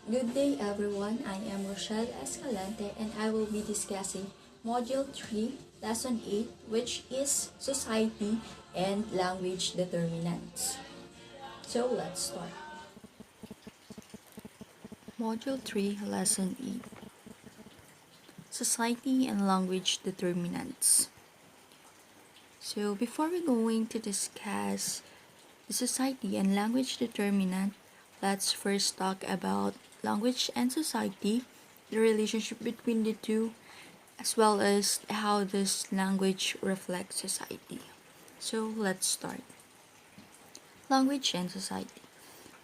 Good day everyone, I am Rochelle Escalante and I will be discussing Module 3, Lesson 8, which is Society and Language Determinants. So let's start. Module 3, Lesson 8, Society and Language Determinants. So before we're going to discuss the society and language determinant, let's first talk about language and society, the relationship between the two, as well as how this language reflects society. So let's start. Language and society.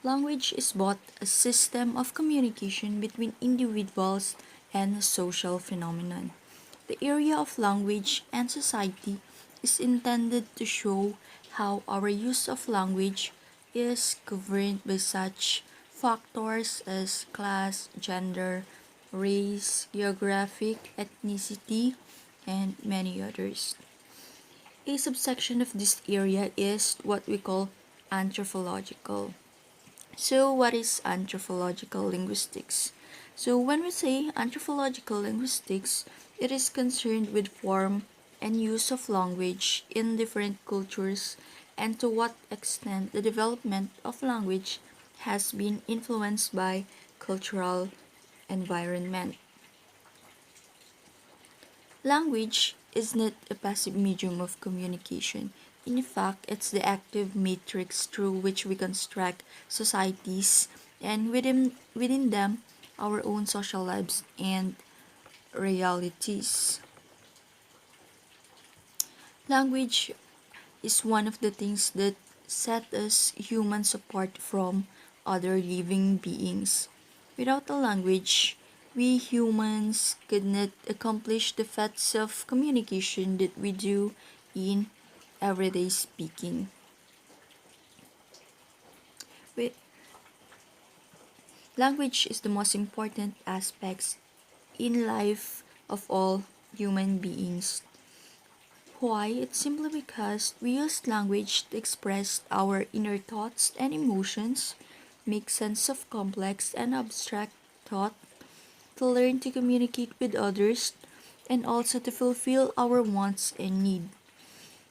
Language is both a system of communication between individuals and a social phenomenon. The area of language and society is intended to show how our use of language is governed by such factors as class, gender, race, geographic, ethnicity, and many others. A subsection of this area is what we call anthropological. So, what is anthropological linguistics? So, when we say anthropological linguistics, it is concerned with form and use of language in different cultures and to what extent the development of language has been influenced by cultural environment. Language is not a passive medium of communication. In fact, it's the active matrix through which we construct societies and within them our own social lives and realities. Language is one of the things that set us humans apart from other living beings. Without a language, we humans could not accomplish the feats of communication that we do in everyday speaking. Language is the most important aspect in life of all human beings. Why? It's simply because we use language to express our inner thoughts and emotions, make sense of complex and abstract thought, to learn to communicate with others, and also to fulfill our wants and needs,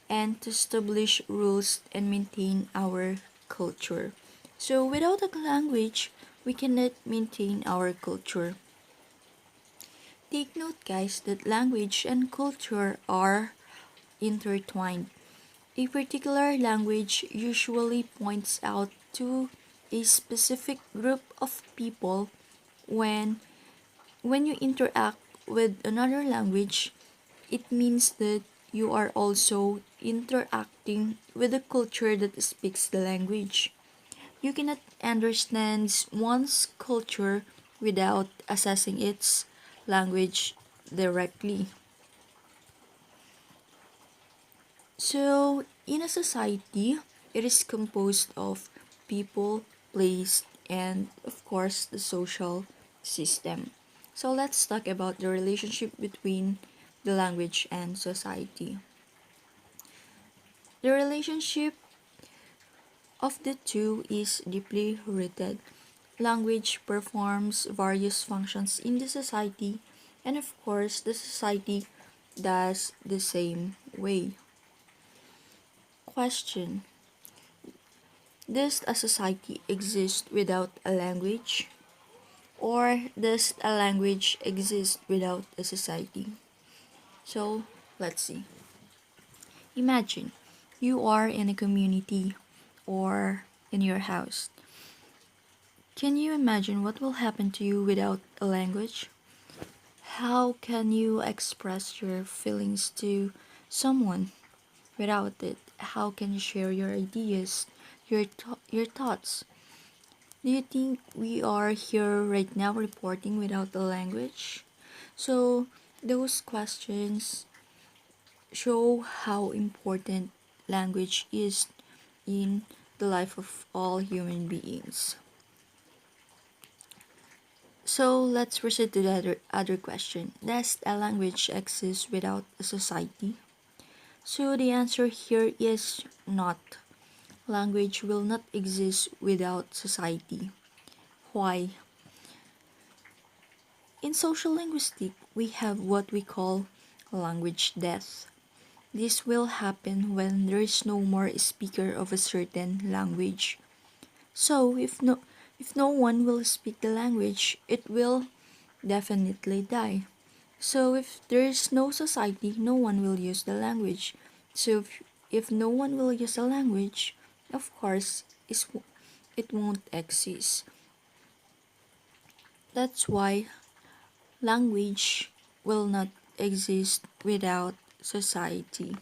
and to establish rules and maintain our culture. So without a language, we cannot maintain our culture. Take note guys that language and culture are intertwined. A particular language usually points out to a specific group of people when you interact with another language, it means that you are also interacting with a culture that speaks the language. You cannot understand one's culture without assessing its language directly. So, in a society, it is composed of people, place, and of course the social system. So, let's talk about the relationship between the language and society. The relationship of the two is deeply rooted. Language performs various functions in the society, and of course, the society does the same way. Question: does a society exist without a language? Or does a language exist without a society? So, let's see. Imagine you are in a community or in your house. Can you imagine what will happen to you without a language? How can you express your feelings to someone without it? How can you share your ideas, your thoughts? Do you think we are here right now reporting without a language? So, those questions show how important language is in the life of all human beings. So let's proceed to the other question. Does a language exist without a society? So the answer here is not. Language will not exist without society. Why? In social linguistics, we have what we call language death. This will happen when there is no more speaker of a certain language. So if no one will speak the language, it will definitely die. So if there is no society, no one will use the language. So if no one will use the language, of course, it won't exist. That's why language will not exist without society.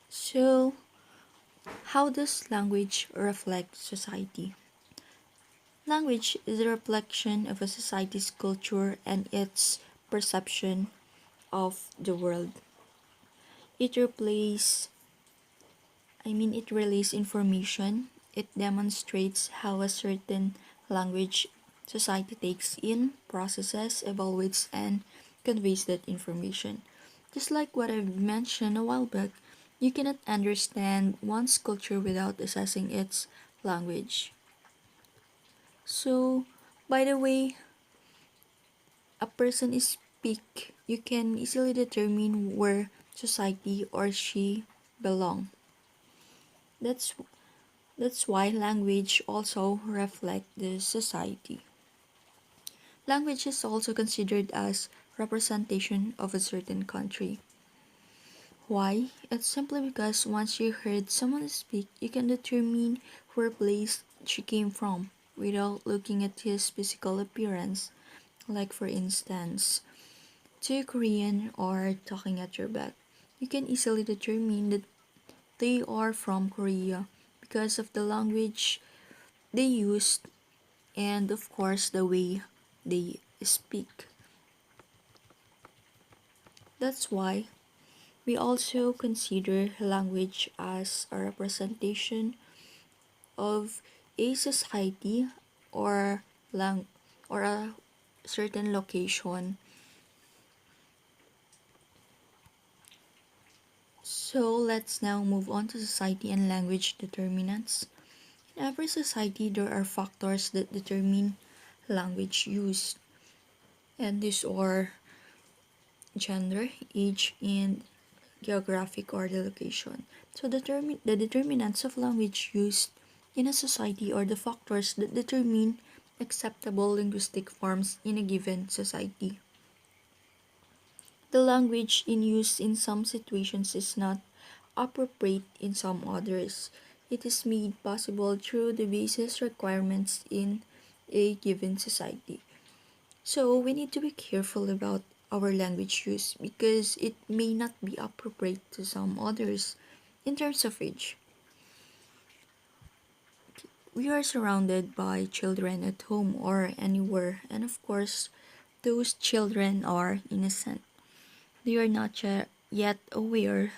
So, how does language reflect society? Language is a reflection of a society's culture and its perception of the world. It replaces it relays information. It demonstrates how a certain language society takes in, processes, evaluates, and conveys that information. Just like what I mentioned a while back, you cannot understand one's culture without assessing its language. So, by the way, a person is speak, you can easily determine where society or she belong. That's That's why language also reflects the society. Language is also considered as representation of a certain country. Why? It's simply because once you heard someone speak, you can determine where place she came from without looking at his physical appearance. Like for instance, to a Korean or talking at your back, you can easily determine that they are from Korea because of the language they use and of course the way they speak. That's why we also consider language as a representation of a society or lang or a certain location. So let's now move on to society and language determinants. In every society there are factors that determine language use, and these are gender, age, and geographic or the location. So the determinants of language used in a society are the factors that determine acceptable linguistic forms in a given society. The language in use in some situations is not appropriate in some others. It is made possible through the basis requirements in a given society. So we need to be careful about our language use because it may not be appropriate to some others. In terms of age, we are surrounded by children at home or anywhere, and of course, those children are innocent. They are not yet aware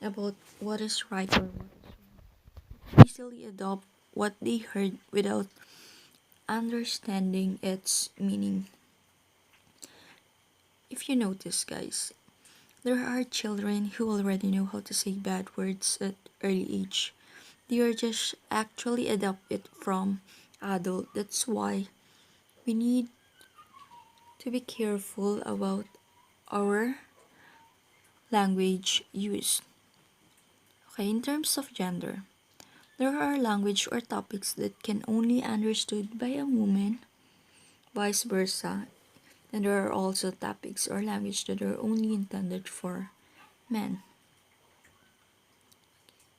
about what is right or what easily adopt what they heard without understanding its meaning. If you notice, guys, there are children who already know how to say bad words at early age. They are just actually adopt it from adult. That's why we need to be careful about our language use. Okay, in terms of gender, there are language or topics that can only understood by a woman, vice versa, and there are also topics or language that are only intended for men.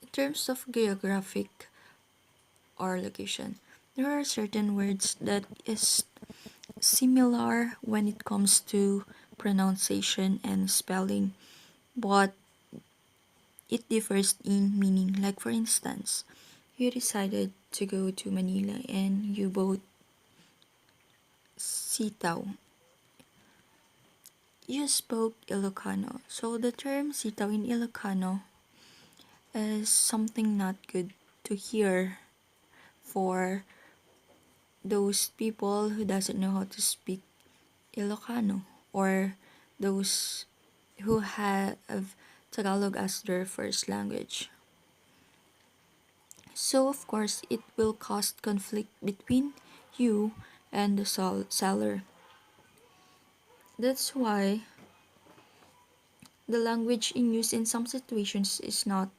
In terms of geographic or location, there are certain words that is similar when it comes to pronunciation and spelling, but it differs in meaning. Like for instance, you decided to go to Manila and you both sitaw. You spoke Ilocano. So the term sitaw in Ilocano is something not good to hear for those people who doesn't know how to speak Ilocano or those who have Tagalog as their first language. So, of course, it will cause conflict between you and the seller. That's why the language in use in some situations is not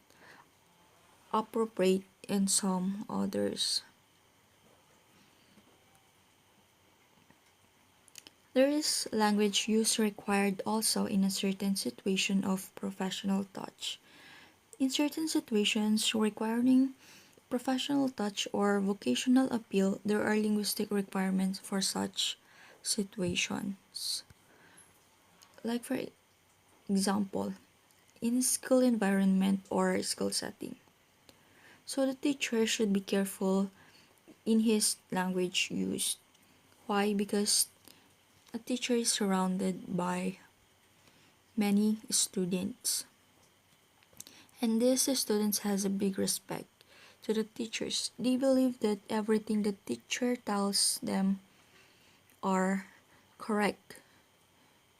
appropriate in some others. There is language use required also in a certain situation of professional touch. In certain situations requiring professional touch or vocational appeal, there are linguistic requirements for such situations. Like for example, in a school environment or school setting. So the teacher should be careful in his language use. Why? Because a teacher is surrounded by many students. And these students has a big respect to the teachers. They believe that everything the teacher tells them are correct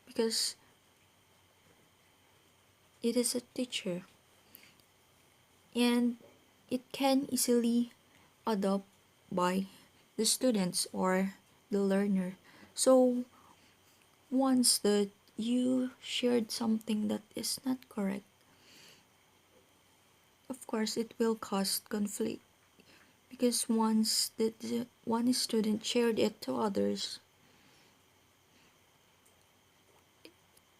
because it is a teacher and it can easily adopt by the students or the learner. So once that you shared something that is not correct, of course it will cause conflict because once the one student shared it to others,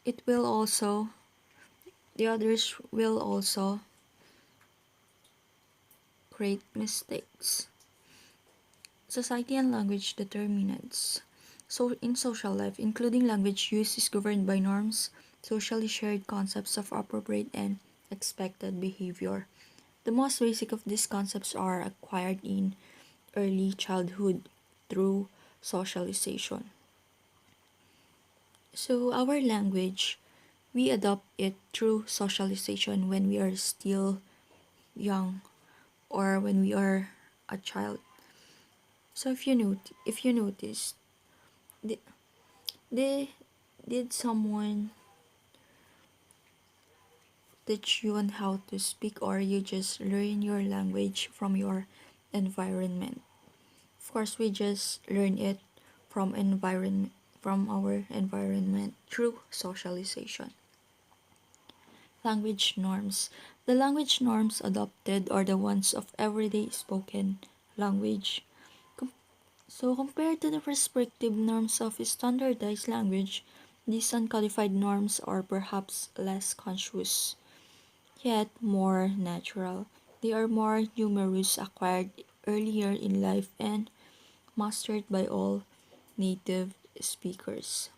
it will also the others will also create mistakes. Society and language determinants. So in social life, including language use is governed by norms, socially shared concepts of appropriate and expected behavior. The most basic of these concepts are acquired in early childhood through socialization. So our language, we adopt it through socialization when we are still young or when we are a child. So if you notice, did, did, did someone teach you on how to speak or you just learn your language from your environment? Of course, we just learn it from our environment through socialization. Language norms. The language norms adopted are the ones of everyday spoken language. So compared to the prescriptive norms of standardized language, these uncodified norms are perhaps less conscious, yet more natural. They are more numerous, acquired earlier in life, and mastered by all native speakers.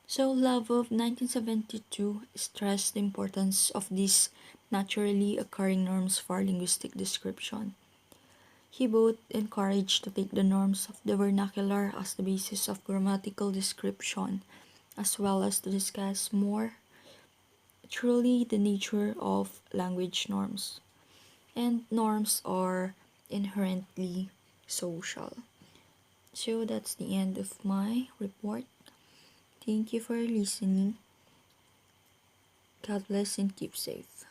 So Labov 1972 stressed the importance of these naturally occurring norms for linguistic description. He both encouraged to take the norms of the vernacular as the basis of grammatical description, as well as to discuss more truly the nature of language norms. And norms are inherently social. So that's the end of my report. Thank you for listening. God bless and keep safe.